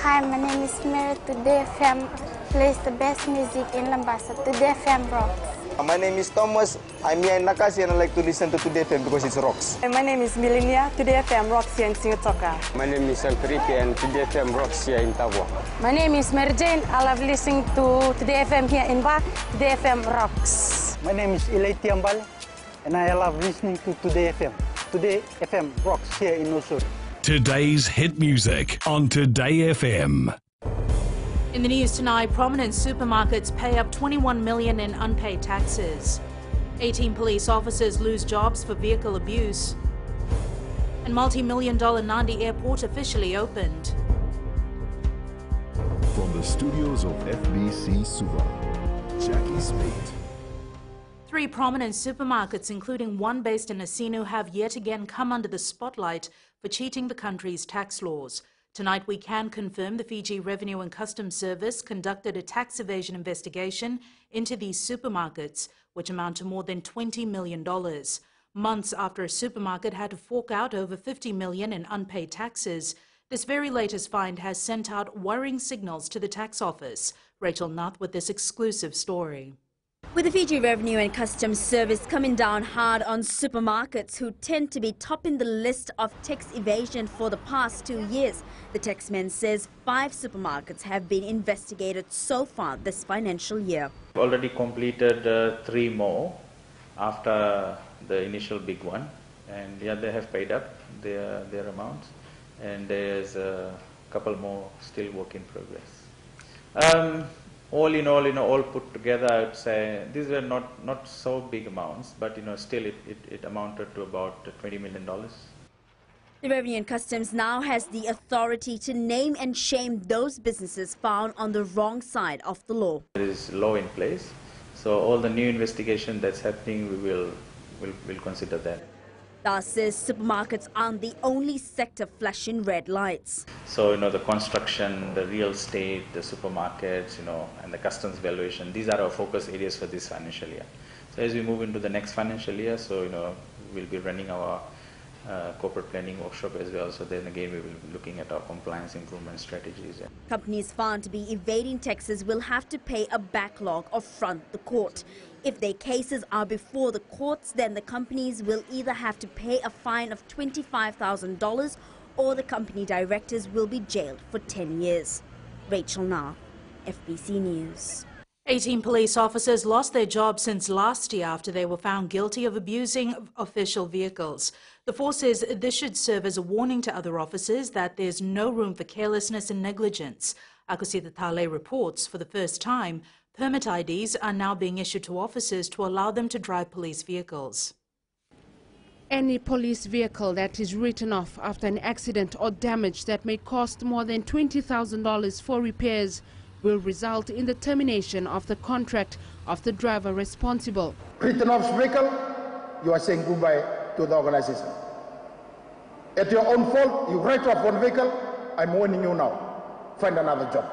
Hi, my name is Mary. Today FM plays the best music in Lambasa. Today FM rocks. My name is Thomas. I'm here in Nakasi and I like to listen to Today FM because it rocks. My name is Milenia. Today FM rocks here in Singapour. My name is Felipe and Today FM rocks here in Tavua. My name is Mary Jane. I love listening to Today FM here in Ba. Today FM rocks. My name is Ilay Tiambal and I love listening to Today FM. Today FM rocks here in Nosur. Today's hit music on Today FM. In the news tonight, prominent supermarkets pay up $21 million in unpaid taxes. 18 police officers lose jobs for vehicle abuse. And multi-million-dollar Nandi Airport officially opened. From the studios of FBC Suva, Jackie Smith. 3 prominent supermarkets, including one based in Asinu, have yet again come under the spotlight for cheating the country's tax laws. Tonight, we can confirm the Fiji Revenue and Customs Service conducted a tax evasion investigation into these supermarkets, which amount to more than $20 million. Months after a supermarket had to fork out over $50 million in unpaid taxes, this very latest find has sent out worrying signals to the tax office. Rachel Nath with this exclusive story. With the Fiji Revenue and Customs Service coming down hard on supermarkets who tend to be topping the list of tax evasion for the past 2 years, the taxman says 5 supermarkets have been investigated so far this financial year. We've already completed 3 more after the initial big one, and yeah, they have paid up their amounts, and there's a couple more still work in progress. All in all put together, I would say these were not so big amounts, but still it amounted to about $20 million. The Revenue and Customs now has the authority to name and shame those businesses found on the wrong side of the law. There is law in place, so all the new investigation that's happening, we will consider that. Das says supermarkets aren't the only sector flashing red lights. So, the construction, the real estate, the supermarkets, and the customs valuation, these are our focus areas for this financial year. So as we move into the next financial year, so, we'll be running our corporate planning workshop as well. So then again, we will be looking at our compliance improvement strategies. Companies found to be evading taxes will have to pay a backlog or front the court. If their cases are before the courts, then the companies will either have to pay a fine of $25,000 or the company directors will be jailed for 10 years. Rachel Na, FBC News. 18 police officers lost their jobs since last year after they were found guilty of abusing official vehicles. The force says this should serve as a warning to other officers that there's no room for carelessness and negligence. Akusita Tale reports for the first time, permit IDs are now being issued to officers to allow them to drive police vehicles. Any police vehicle that is written off after an accident or damage that may cost more than $20,000 for repairs will result in the termination of the contract of the driver responsible. Written off vehicle, you are saying goodbye to the organization. At your own fault, you write off one vehicle, I'm warning you now, find another job.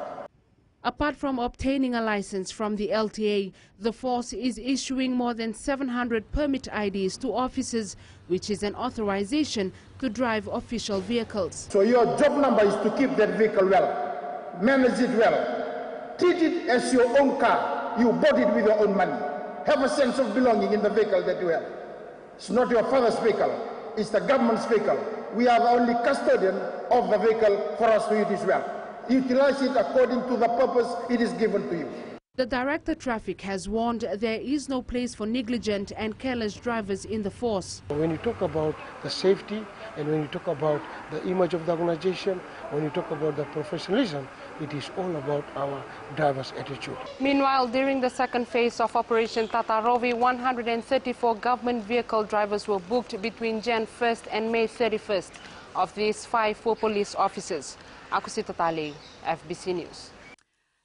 Apart from obtaining a license from the LTA, the force is issuing more than 700 permit IDs to officers, which is an authorization to drive official vehicles. So your job number is to keep that vehicle well, manage it well, treat it as your own car. You bought it with your own money. Have a sense of belonging in the vehicle that you have. It's not your father's vehicle, it's the government's vehicle. We are the only custodian of the vehicle for us to use it well. Utilize it according to the purpose it is given to you. The Director Traffic has warned there is no place for negligent and careless drivers in the force. When you talk about the safety and when you talk about the image of the organization, when you talk about the professionalism, it is all about our drivers' attitude. Meanwhile, during the second phase of Operation Tatarovi, 134 government vehicle drivers were booked between Jan 1st and May 31st. Of these, 5 were police officers. Akusita Tale, FBC News.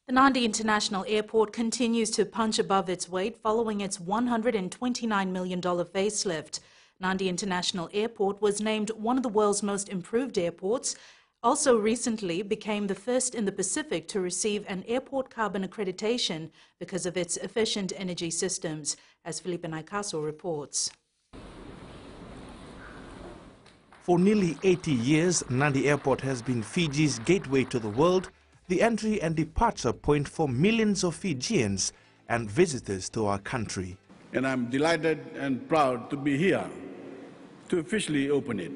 The Nandi International Airport continues to punch above its weight following its $129 million facelift. Nandi International Airport was named one of the world's most improved airports. Also recently became the first in the Pacific to receive an airport carbon accreditation because of its efficient energy systems, as Felipe Naikaso reports. For nearly 80 years, Nadi Airport has been Fiji's gateway to the world, the entry and departure point for millions of Fijians and visitors to our country. And I'm delighted and proud to be here to officially open it.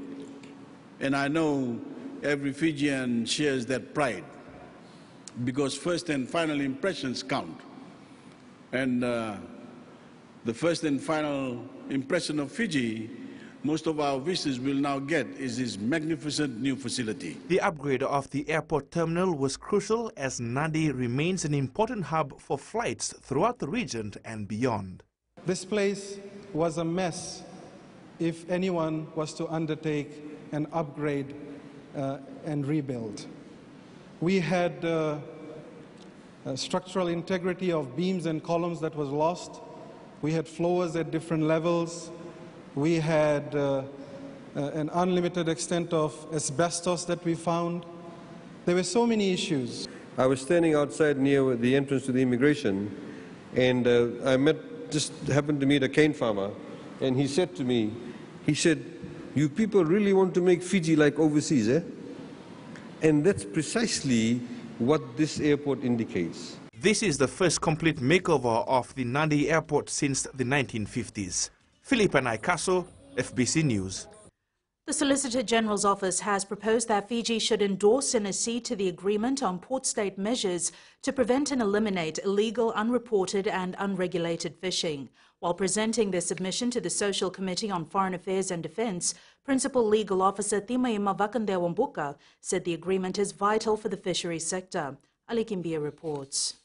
And I know every Fijian shares that pride, because first and final impressions count. And the first and final impression of Fiji, most of our visitors will now get, is this magnificent new facility. The upgrade of the airport terminal was crucial as Nadi remains an important hub for flights throughout the region and beyond. This place was a mess if anyone was to undertake an upgrade and rebuild. We had structural integrity of beams and columns that was lost. We had floors at different levels. We had an unlimited extent of asbestos that we found. There were so many issues. I was standing outside near the entrance to the immigration, and just happened to meet a cane farmer, and he said to me, "You people really want to make Fiji like overseas, eh?" And that's precisely what this airport indicates. This is the first complete makeover of the Nadi Airport since the 1950s. Philippa Naikaso, FBC News. The Solicitor General's office has proposed that Fiji should endorse and accede to the agreement on port-state measures to prevent and eliminate illegal, unreported and unregulated fishing. While presenting their submission to the Social Committee on Foreign Affairs and Defence, Principal Legal Officer Timaima Vakandewambuka said the agreement is vital for the fisheries sector. Ali Kimbia reports.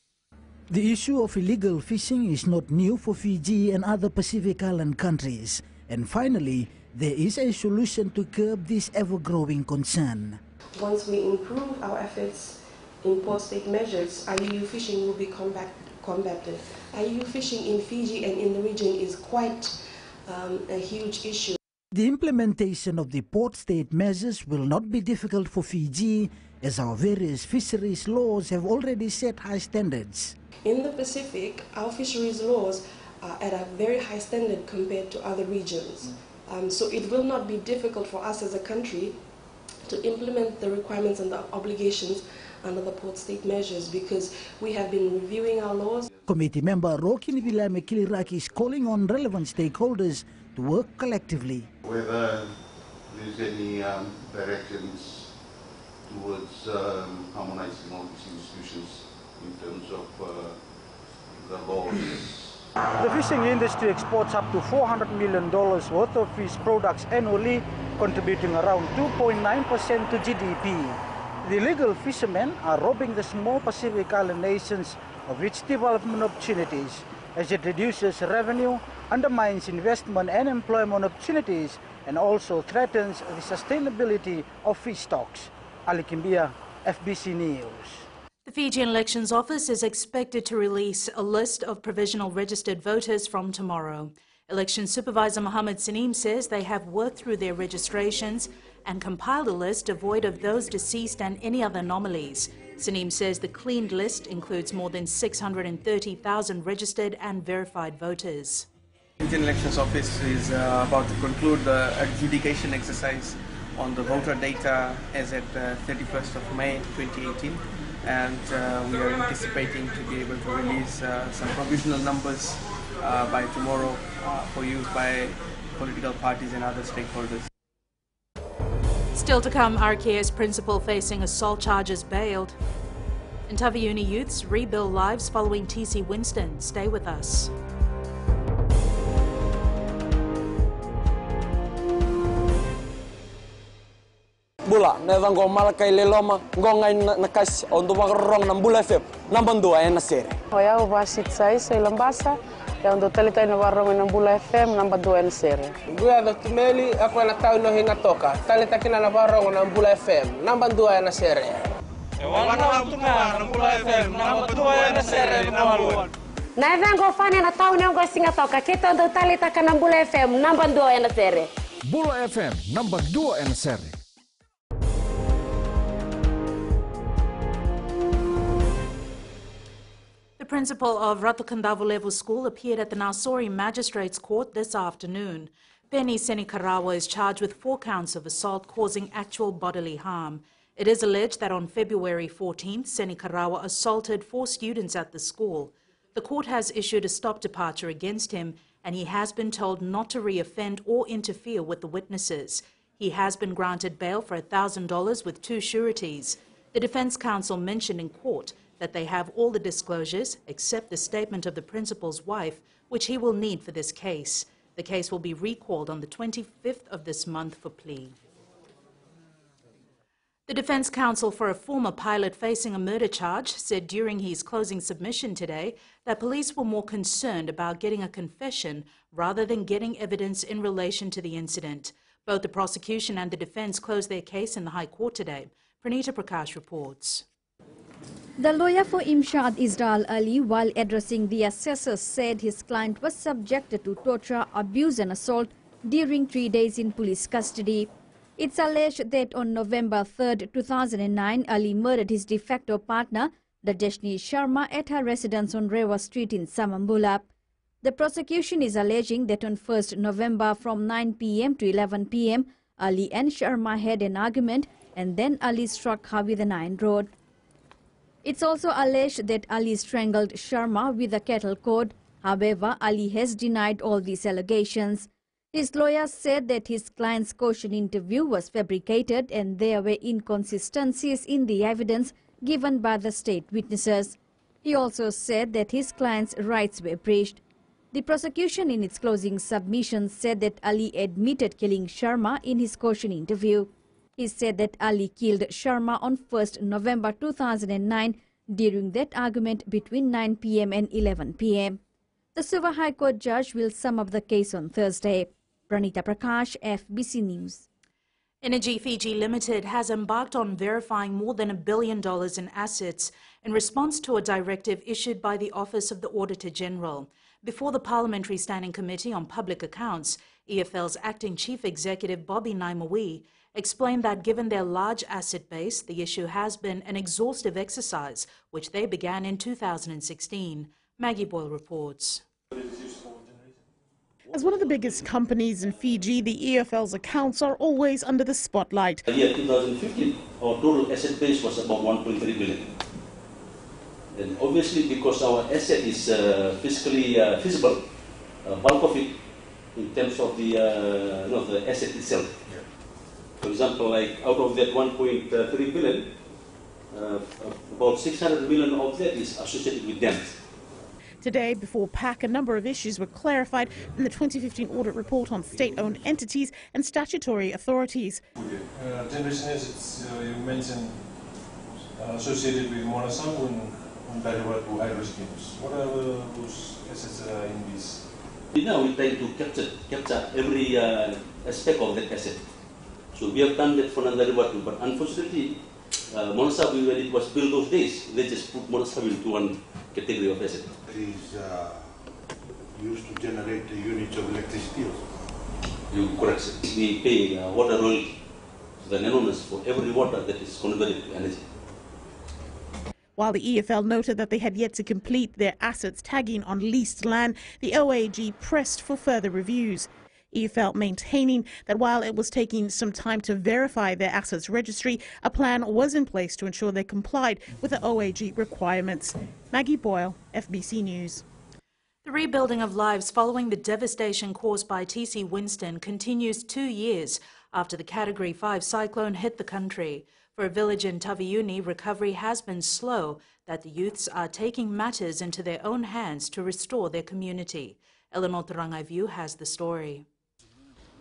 The issue of illegal fishing is not new for Fiji and other Pacific Island countries. And finally, there is a solution to curb this ever-growing concern. Once we improve our efforts in port-state measures, IUU fishing will be combated. IUU fishing in Fiji and in the region is quite a huge issue. The implementation of the port-state measures will not be difficult for Fiji, as our various fisheries laws have already set high standards. In the Pacific, our fisheries laws are at a very high standard compared to other regions. So it will not be difficult for us as a country to implement the requirements and the obligations under the port-state measures because we have been reviewing our laws. Committee member Rokini Vilame Kiliraki is calling on relevant stakeholders to work collectively. Whether there's any directions towards harmonizing all these institutions in terms of the laws. The fishing industry exports up to $400 million worth of fish products annually, contributing around 2.9% to GDP. The illegal fishermen are robbing the small Pacific Island nations of its development opportunities, as it reduces revenue, undermines investment and employment opportunities, and also threatens the sustainability of fish stocks. Ali Kimbia, FBC News. The Fijian Elections Office is expected to release a list of provisional registered voters from tomorrow. Election Supervisor Mohammed Saneem says they have worked through their registrations and compiled a list devoid of those deceased and any other anomalies. Saneem says the cleaned list includes more than 630,000 registered and verified voters. The Fijian Elections Office is about to conclude the adjudication exercise on the voter data as at 31st of May 2018. And we are anticipating to be able to release some provisional numbers by tomorrow for use by political parties and other stakeholders. Still to come, RKS principal facing assault charges bailed. And Taveuni youths rebuild lives following TC Winston. Stay with us. Bula, neva ngo malakai leloma, ngo ngai nakas ondo magrong ng Bula FM, number 2 ay nasere. Hoya ubasit sai sa Ilambasa, ya ondo talita ina warong ng Bula FM, number 2 ay nasere. Guya do tumeli ako na tao no hinga toka, talita kina na warong ng Bula FM, number 2 ay nasere. Wala na tunga ng Bula FM, number 2 ay nasere number 1. Neva ngo fani na tao no singa toka, kita ondo talita ka ng Bula FM, number 2 ay nasere. Bula FM, number 2 ay nasere. The principal of Ratu Kandavu Level School appeared at the Nausori Magistrates Court this afternoon. Penny Senikarawa is charged with 4 counts of assault causing actual bodily harm. It is alleged that on February 14th, Senikarawa assaulted 4 students at the school. The court has issued a stop departure against him, and he has been told not to re-offend or interfere with the witnesses. He has been granted bail for $1,000 with 2 sureties. The defense counsel mentioned in court that they have all the disclosures except the statement of the principal's wife, which he will need for this case. The case will be recalled on the 25th of this month for plea. The defense counsel for a former pilot facing a murder charge said during his closing submission today that police were more concerned about getting a confession rather than getting evidence in relation to the incident. Both the prosecution and the defense closed their case in the High Court today. Pranita Prakash reports. The lawyer for Imshad Isdal Ali, while addressing the assessors, said his client was subjected to torture, abuse and assault during 3 days in police custody. It's alleged that on November 3, 2009, Ali murdered his de facto partner, Rajeshni Sharma, at her residence on Rewa Street in Samambula. The prosecution is alleging that on 1st November from 9 p.m. to 11 p.m, Ali and Sharma had an argument and then Ali struck her with an iron rod. It's also alleged that Ali strangled Sharma with a kettle cord. However, Ali has denied all these allegations. His lawyer said that his client's caution interview was fabricated and there were inconsistencies in the evidence given by the state witnesses. He also said that his client's rights were breached. The prosecution in its closing submission said that Ali admitted killing Sharma in his caution interview. He said that Ali killed Sharma on 1st November 2009 during that argument between 9 p.m. and 11 p.m. The Suva High Court judge will sum up the case on Thursday. Pranita Prakash, FBC News. Energy Fiji Limited has embarked on verifying more than $1 billion in assets in response to a directive issued by the Office of the Auditor General. Before the Parliamentary Standing Committee on Public Accounts, EFL's acting chief executive Bobby Naimawi explained that given their large asset base, the issue has been an exhaustive exercise, which they began in 2016. Maggie Boyle reports. As one of the biggest companies in Fiji, the EFL's accounts are always under the spotlight. In the year 2015, our total asset base was about 1.3 billion. And obviously, because our asset is fiscally feasible, bulk of it in terms of the the asset itself. For example, like out of that 1.3 billion, about 600 million of that is associated with dams. Today, before PAC, a number of issues were clarified in the 2015 audit report on state-owned entities and statutory authorities. Generation is, you mentioned, associated with Monasangu and Bariwatu hydro schemes. What are those assets in this? Now we try to capture every aspect of that asset. So we have done that for Nandariwatu, but unfortunately, Monasabu, when it was built those days, they just put Monasabu into one category of asset. It is used to generate the units of electricity. You correct, sir. We pay water royalty to the landowners for every water that is converted to energy. While the EFL noted that they had yet to complete their assets tagging on leased land, the OAG pressed for further reviews. EFL maintaining that while it was taking some time to verify their assets registry, a plan was in place to ensure they complied with the OAG requirements. Maggie Boyle, FBC News. The rebuilding of lives following the devastation caused by TC Winston continues 2 years after the Category 5 cyclone hit the country. For a village in Taviuni, recovery has been slow, that the youths are taking matters into their own hands to restore their community. Eleanor Tarangaivu has the story.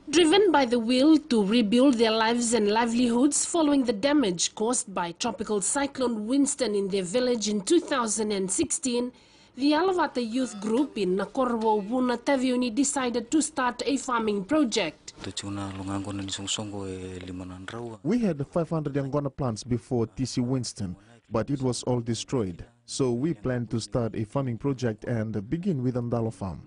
Driven by the will to rebuild their lives and livelihoods following the damage caused by Tropical Cyclone Winston in their village in 2016, the Alavata Youth Group in Nakorwo, Wuna, Taviuni decided to start a farming project. We had 500 Yangona plants before TC Winston, but it was all destroyed. So we plan to start a farming project and begin with Andalo Farm.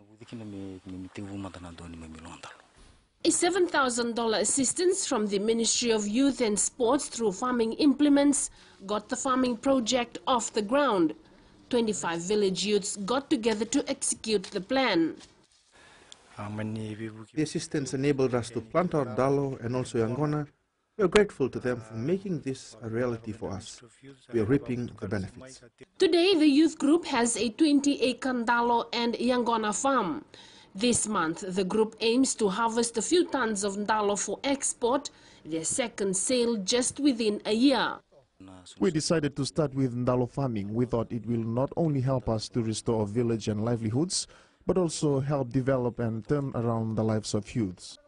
A $7,000 assistance from the Ministry of Youth and Sports through farming implements got the farming project off the ground. 25 village youths got together to execute the plan. The assistance enabled us to plant our Dalo and also Yangona. We are grateful to them for making this a reality for us. We are reaping the benefits. Today, the youth group has a 20-acre Ndalo and Yangona farm. This month, the group aims to harvest a few tons of Ndalo for export, their second sale just within a year. We decided to start with Ndalo farming. We thought it will not only help us to restore our village and livelihoods, but also help develop and turn around the lives of youths.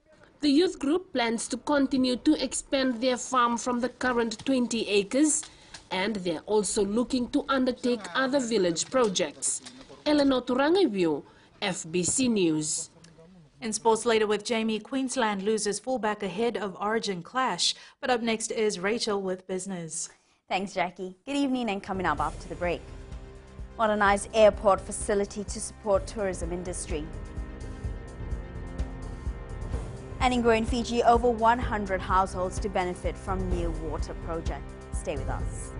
The youth group plans to continue to expand their farm from the current 20 acres, and they're also looking to undertake other village projects. Eleanor Turangaibiu, FBC News. In sports later with Jamie, Queensland loses fullback ahead of Origin clash. But up next is Rachel with business. Thanks, Jackie. Good evening, and coming up after the break. Modernised airport facility to support tourism industry. And in growing Fiji, over 100 households to benefit from new water project. Stay with us.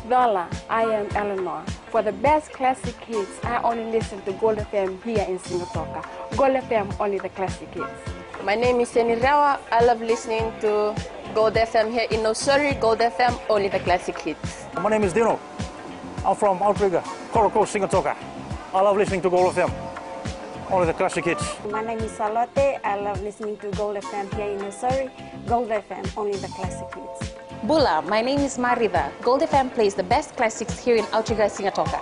Voila, I am Eleanor. For the best classic hits, I only listen to Gold FM here in Singapore. Gold FM, only the classic hits. My name is Seni Rawa. I love listening to Gold FM here in Nosuri. Gold FM, only the classic hits. My name is Dino. I'm from Outrigger, Coral Coast, Singatoka. I love listening to Gold FM, only the classic hits. My name is Salote. I love listening to Gold FM here in Nosuri. Gold FM, only the classic hits. Bula, my name is Marida. Gold FM plays the best classics here in Outrigger, Singatoka.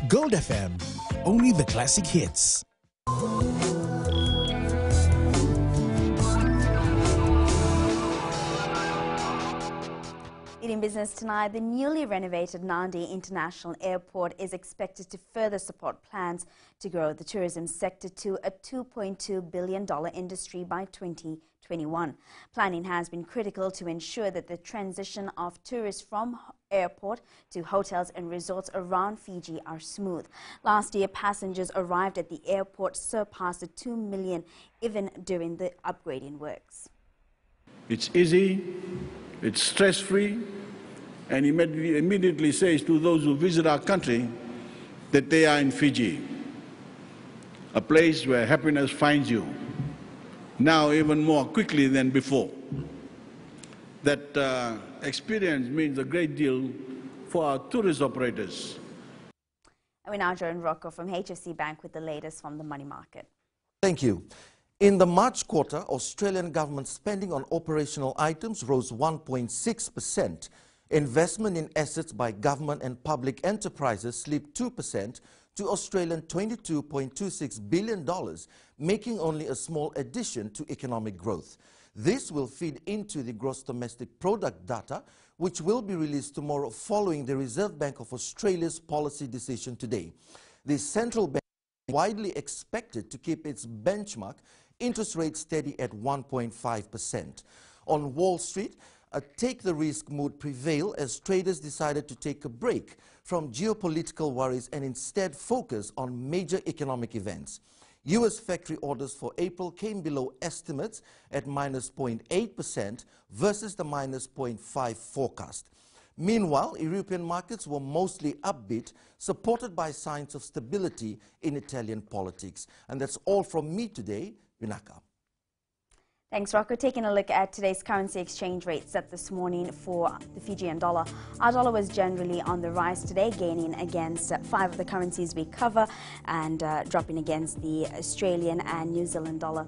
Gold FM, only the classic hits. In business tonight, the newly renovated Nadi International Airport is expected to further support plans to grow the tourism sector to a $2.2 billion industry by 2021. Planning has been critical to ensure that the transition of tourists from airport to hotels and resorts around Fiji are smooth. Last year, passengers arrived at the airport surpassed the 2 million even during the upgrading works. It's easy, it's stress-free, and immediately says to those who visit our country that they are in Fiji, a place where happiness finds you, now even more quickly than before. That experience means a great deal for our tourist operators. And we now join Rocco from HFC Bank with the latest from the money market. Thank you. In the March quarter, Australian government spending on operational items rose 1.6%. Investment in assets by government and public enterprises slipped 2% to Australian $22.26 billion, making only a small addition to economic growth. This will feed into the gross domestic product data, which will be released tomorrow following the Reserve Bank of Australia's policy decision today. The central bank is widely expected to keep its benchmark interest rate steady at 1.5%. On Wall Street, a take-the-risk mood prevailed as traders decided to take a break from geopolitical worries and instead focus on major economic events. U.S. factory orders for April came below estimates at -0.8% versus the -0.5% forecast. Meanwhile, European markets were mostly upbeat, supported by signs of stability in Italian politics. And that's all from me today. Vinaka. Thanks, Rocco. Taking a look at today's currency exchange rate set this morning for the Fijian dollar. Our dollar was generally on the rise today, gaining against 5 of the currencies we cover and dropping against the Australian and New Zealand dollar.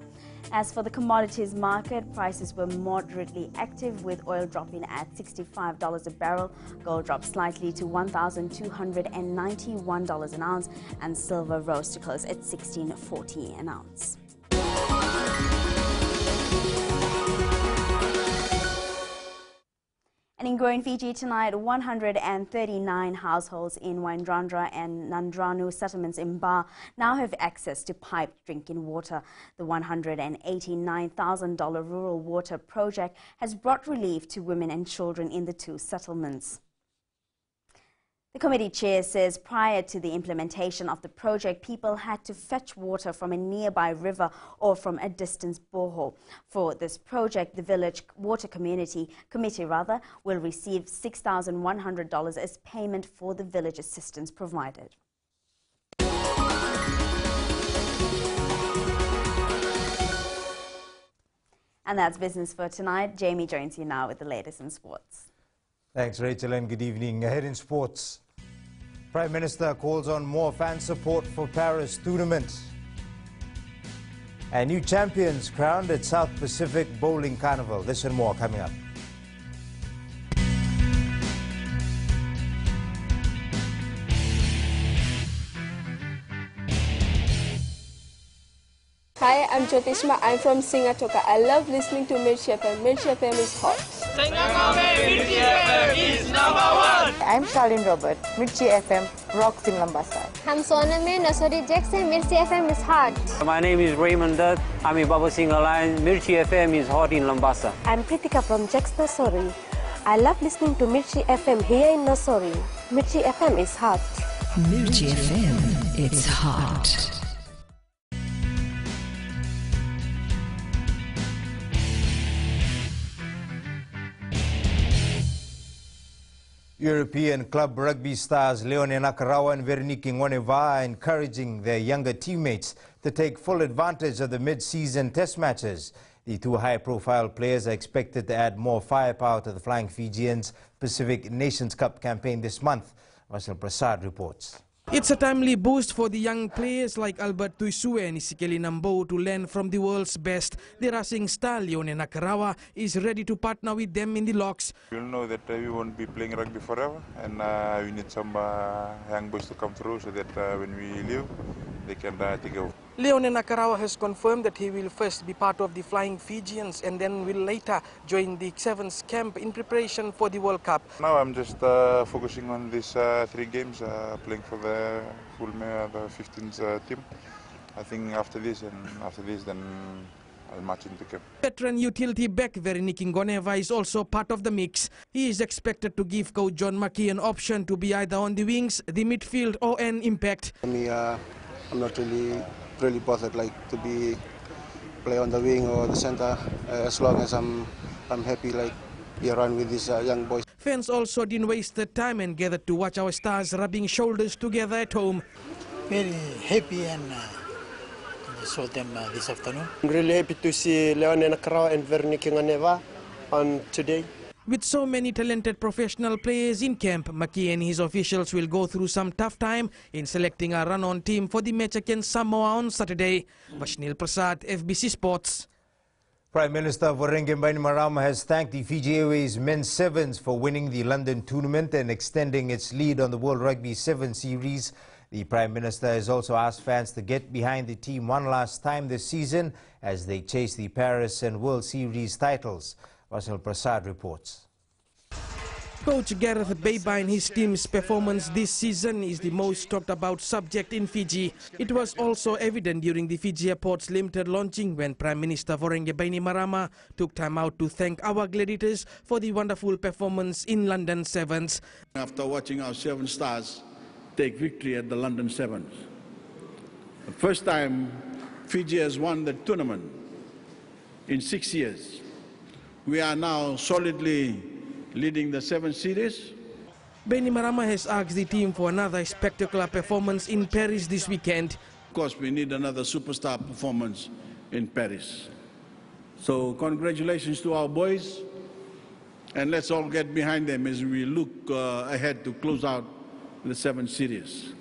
As for the commodities market, prices were moderately active, with oil dropping at $65 a barrel. Gold dropped slightly to $1,291 an ounce, and silver rose to close at $16.40 an ounce. And in growing Fiji tonight, 139 households in Waindrandra and Nandranu settlements in Ba now have access to piped drinking water. The $189,000 rural water project has brought relief to women and children in the 2 settlements. The committee chair says prior to the implementation of the project, people had to fetch water from a nearby river or from a distant borehole. For this project, the village water committee will receive $6,100 as payment for the village assistance provided. And that's business for tonight. Jamie joins you now with the latest in sports. Thanks, Rachel, and good evening. Ahead in sports, Prime Minister calls on more fan support for Paris tournament. And new champions crowned at South Pacific Bowling Carnival. This and more coming up. Hi, I'm Jyotishma. I'm from Singatoka. I love listening to Mirchi FM. Mirchi FM is hot. Mirchi FM is #1. I'm Charlene Robert. Mirchi FM rocks in Lambasa. I'm Soname Nasori Jackson. Mirchi FM is hot. My name is Raymond Dutt. I'm in Baba Singh Alliance. Mirchi FM is hot in Lambasa. I'm Pritika from Jax Nasori. I love listening to Mirchi FM here in Nasori. Mirchi FM is hot. Mirchi FM, it's hot. European club rugby stars Leone Nakarawa and Veronique Ngoneva are encouraging their younger teammates to take full advantage of the mid-season test matches. The two high-profile players are expected to add more firepower to the Flying Fijians' Pacific Nations Cup campaign this month. Vasil Prasad reports. It's a timely boost for the young players like Albert Tuisue and Isikeli Nambo to learn from the world's best. The racing star Leone Nakarawa is ready to partner with them in the locks. We'll know that we won't be playing rugby forever, and we need some young boys to come through so that when we leave, they can take over. Leone Nakarawa has confirmed that he will first be part of the Flying Fijians and then will later join the Sevens camp in preparation for the World Cup. Now I'm just focusing on these 3 games, playing for the full the 15th team. I think after this then I'll march into camp. Veteran utility back Veronique Ngoneva is also part of the mix. He is expected to give coach John Mackey an option to be either on the wings, the midfield or an impact. I'm not really bothered to play on the wing or the center as long as I'm happy be around with these young boys. Fans also didn't waste the time and gathered to watch our stars rubbing shoulders together at home. Very happy and saw them this afternoon. I'm really happy to see Leone Nakarawa and Veronique Ngoneva on today. With so many talented professional players in camp, Maki and his officials will go through some tough time in selecting a run-on team for the match against Samoa on Saturday. Vashnil Prasad, FBC Sports. Prime Minister Voreqe Bainimarama has thanked the Fiji Airways men's sevens for winning the London tournament and extending its lead on the World Rugby 7 series. The Prime Minister has also asked fans to get behind the team one last time this season as they chase the Paris and World Series titles. Vasil Prasad reports. Coach Gareth Beiba and his team's performance this season is the most talked about subject in Fiji. It was also evident during the Fiji Airports Limited launching when Prime Minister Voreqe Bainimarama took time out to thank our gladiators for the wonderful performance in London Sevens. After watching our 7 stars take victory at the London Sevens, the first time Fiji has won the tournament in 6 years. We are now solidly leading the 7 series. Bainimarama has asked the team for another spectacular performance in Paris this weekend. Of course, we need another superstar performance in Paris. So congratulations to our boys, and let's all get behind them as we look ahead to close out the 7 series.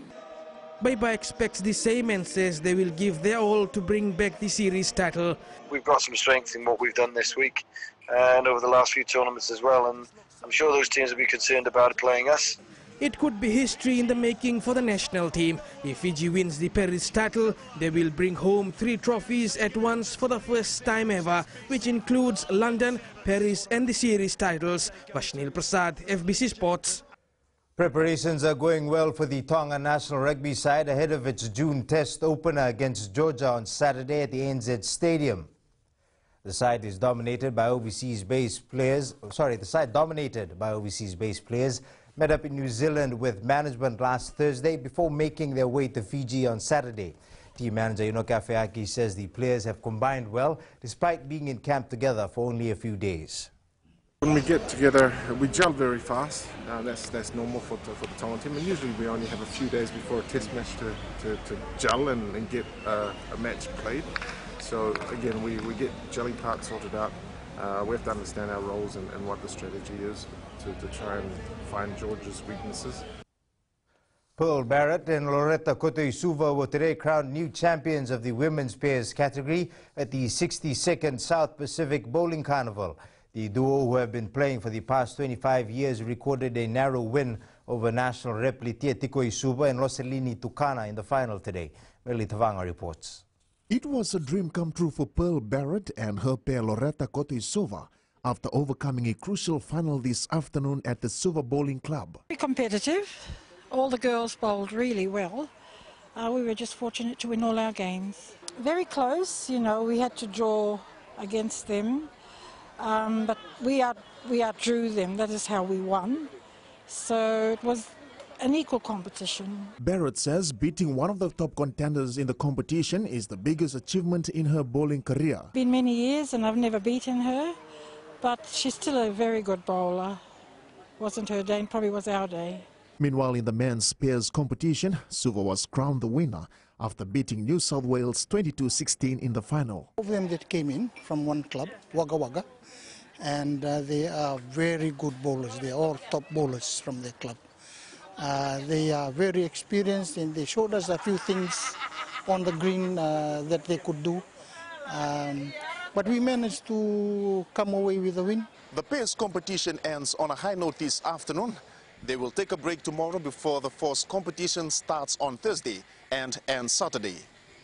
Beiba expects the same and says they will give their all to bring back the series title. We've got some strength in what we've done this week and over the last few tournaments as well, and I'm sure those teams will be concerned about playing us. It could be history in the making for the national team. If Fiji wins the Paris title, they will bring home 3 trophies at once for the first time ever, which includes London, Paris and the series titles. Vashnil Prasad, FBC Sports. Preparations are going well for the Tonga national rugby side ahead of its June test opener against Georgia on Saturday at the ANZ Stadium. The side is dominated by overseas-based players. The side dominated by overseas-based players met up in New Zealand with management last Thursday before making their way to Fiji on Saturday. Team manager Inoka Feaki says the players have combined well despite being in camp together for only a few days. When we get together, we gel very fast. That's normal for the Tongan team. And usually we only have a few days before a test match to gel and get a match played. So again, we get gelling part sorted out. We have to understand our roles and what the strategy is to try and find George's weaknesses. Pearl Barrett and Loretta Kotoisuva were today crowned new champions of the women's pairs category at the 62nd South Pacific Bowling Carnival. The duo, who have been playing for the past 25 years, recorded a narrow win over national rep Litia Tikoisuva and Roselini Tukana in the final today. Meli Tavanga reports. It was a dream come true for Pearl Barrett and her pair Loretta Kotoisuva after overcoming a crucial final this afternoon at the Suva Bowling Club. Very competitive. All the girls bowled really well. We were just fortunate to win all our games. Very close, you know, we had to draw against them. But we outdrew them. That is how we won. So it was an equal competition. Barrett says beating one of the top contenders in the competition is the biggest achievement in her bowling career. Been many years and I've never beaten her, but she's still a very good bowler. Wasn't her day, and probably was our day. Meanwhile, in the men's pairs competition, Suva was crowned the winner after beating New South Wales 22-16 in the final. Of them that came in from one club, Wagga Wagga, and they are very good bowlers. They are all top bowlers from their club. They are very experienced and they showed us a few things on the green that they could do. But we managed to come away with a win. The pairs competition ends on a high note this afternoon. They will take a break tomorrow before the fourth competition starts on Thursday and ends Saturday.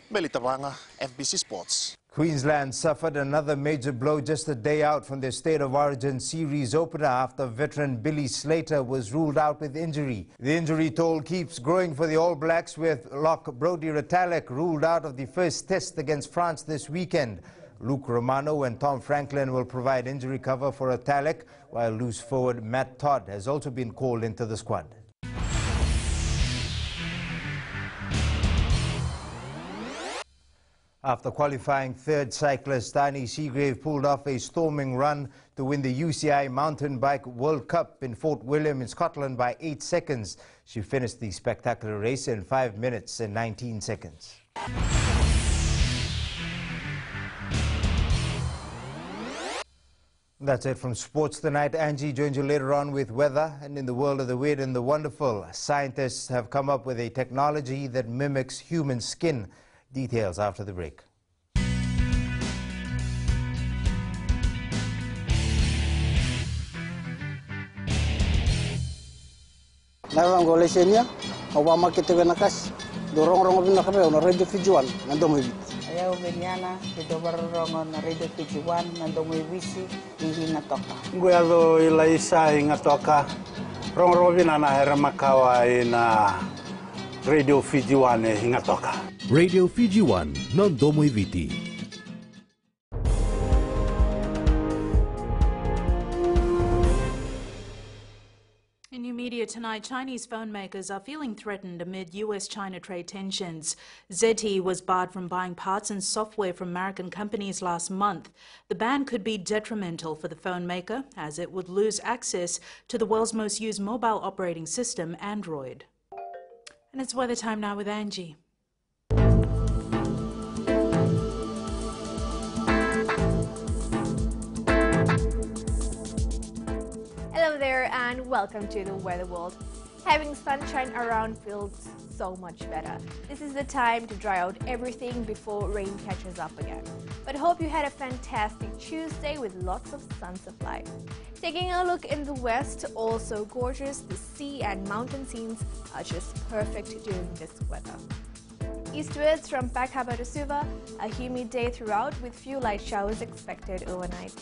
Meli Tavanga, FBC Sports. Queensland suffered another major blow just a day out from their State of Origin series opener after veteran Billy Slater was ruled out with injury. The injury toll keeps growing for the All Blacks, with lock Brodie Retallick ruled out of the first test against France this weekend. Luke Romano and Tom Franklin will provide injury cover for Retallick, while loose forward Matt Todd has also been called into the squad. After qualifying third, cyclist Dani Seagrave pulled off a storming run to win the UCI Mountain Bike World Cup in Fort William in Scotland by 8 seconds. She finished the spectacular race in 5 minutes and 19 seconds. That's it from sports tonight. Angie joins you later on with weather. And in the world of the weird and the wonderful, scientists have come up with a technology that mimics human skin. Details after the break. Narang gole senya, awama kita kenakas, dorong-dorong bina kape, on radio Fijuan, nandong ibit. Ayaw benyana, ito barong on radio Fijuan, nandong ibisi, hindi natoka. Guado ilaisa ingatoka, rong-rong bina na heramakawa ina radio Fijuan ingatoka. Radio Fijuan, Nondomoy Viti. In new media tonight, Chinese phone makers are feeling threatened amid US-China trade tensions. ZTE was barred from buying parts and software from American companies last month. The ban could be detrimental for the phone maker, as it would lose access to the world's most used mobile operating system, Android. And it's weather time now with Angie. Hello there and welcome to the Weather World. Having sunshine around feels so much better. This is the time to dry out everything before rain catches up again. But hope you had a fantastic Tuesday with lots of sun supply. Taking a look in the west, also gorgeous. The sea and mountain scenes are just perfect during this weather. Eastwards from Pack Harbour to Suva, a humid day throughout with few light showers expected overnight.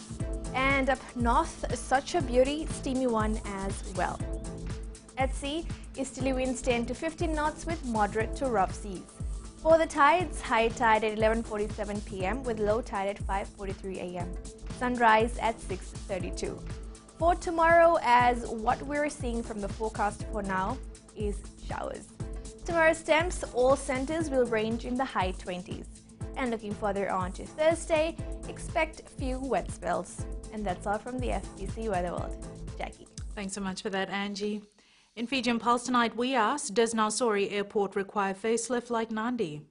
And up north, such a beauty, steamy one as well. At sea, easterly winds 10 to 15 knots with moderate to rough seas. For the tides, high tide at 11:47 p.m. with low tide at 5:43 a.m. Sunrise at 6:32. for tomorrow, as what we're seeing from the forecast for now is showers. Tomorrow's temps, all centers will range in the high 20s. And looking further on to Thursday, expect few wet spells. And that's all from the FBC Weather World. Jackie. Thanks so much for that, Angie. In Fijian Pulse tonight, we asked, does Nausori Airport require facelift like Nadi?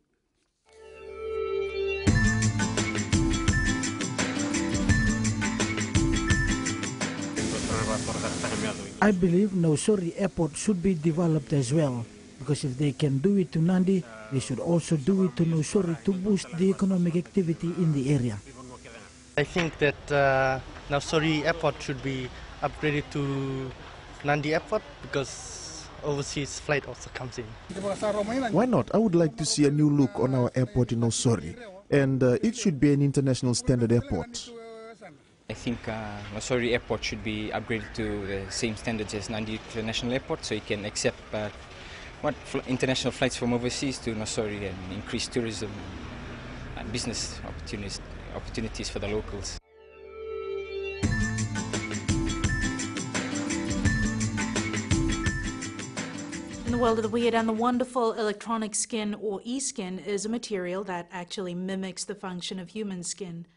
I believe Nausori Airport should be developed as well, because if they can do it to Nadi, they should also do it to Nausori to boost the economic activity in the area. I think that Nausori Airport should be upgraded to Nadi Airport because overseas flight also comes in. Why not? I would like to see a new look on our airport in Nausori, and it should be an international standard airport. I think Nausori Airport should be upgraded to the same standards as Nadi International Airport, so it can accept international flights from overseas to Nausori and increase tourism and business opportunities for the locals. In the world of the weird and the wonderful, electronic skin, or e-skin, is a material that actually mimics the function of human skin.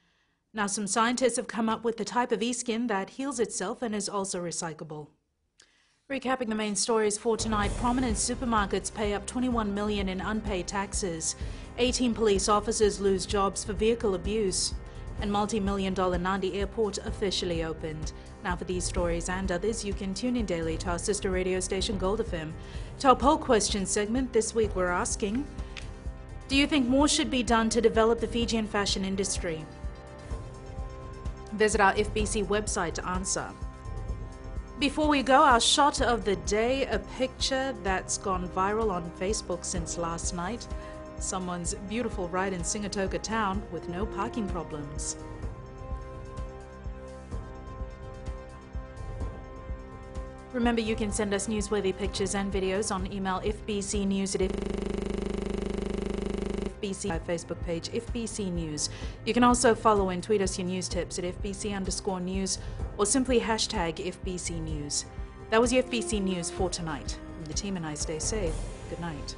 Now, some scientists have come up with the type of e-skin that heals itself and is also recyclable. Recapping the main stories for tonight, prominent supermarkets pay up $21 million in unpaid taxes. 18 police officers lose jobs for vehicle abuse. And multi-million-dollar Nadi Airport officially opened. Now for these stories and others, you can tune in daily to our sister radio station Gold FM. To our poll question segment, this week we're asking, do you think more should be done to develop the Fijian fashion industry? Visit our FBC website to answer. Before we go, our shot of the day, a picture that's gone viral on Facebook since last night. Someone's beautiful ride in Singatoka town with no parking problems. Remember, you can send us newsworthy pictures and videos on email FBCnews@FBC, our Facebook page FBC News. You can also follow and tweet us your news tips at FBC_news or simply hashtag FBC News. That was your FBC News for tonight. From the team and I, stay safe. Good night.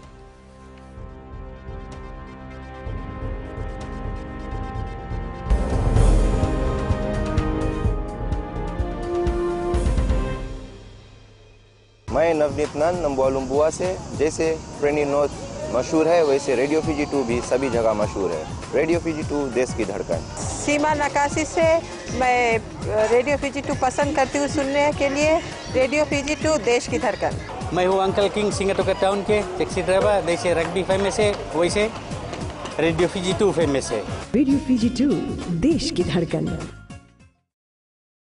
मैं नवनीत नंद नंबुआ लुम्बुआ से। जैसे Freny north मशहूर है, वैसे radio Fiji 2 भी सभी जगह मशहूर है। रेडियो फीजी 2 देश की धड़कन। सीमा नकाशी से मैं रेडियो फीजी 2 पसंद करती हूँ सुनने के लिए। रेडियो फीजी 2 देश की धड़कन। मैं हूँ अंकल किंग, सिंगाटोका टाउन के टैक्सी ड्राइवर। जैसे रग्बी फेमस है, वैसे रेडियो फीजी 2 फेमस है। रेडियो फीजी 2 देश की धड़कन।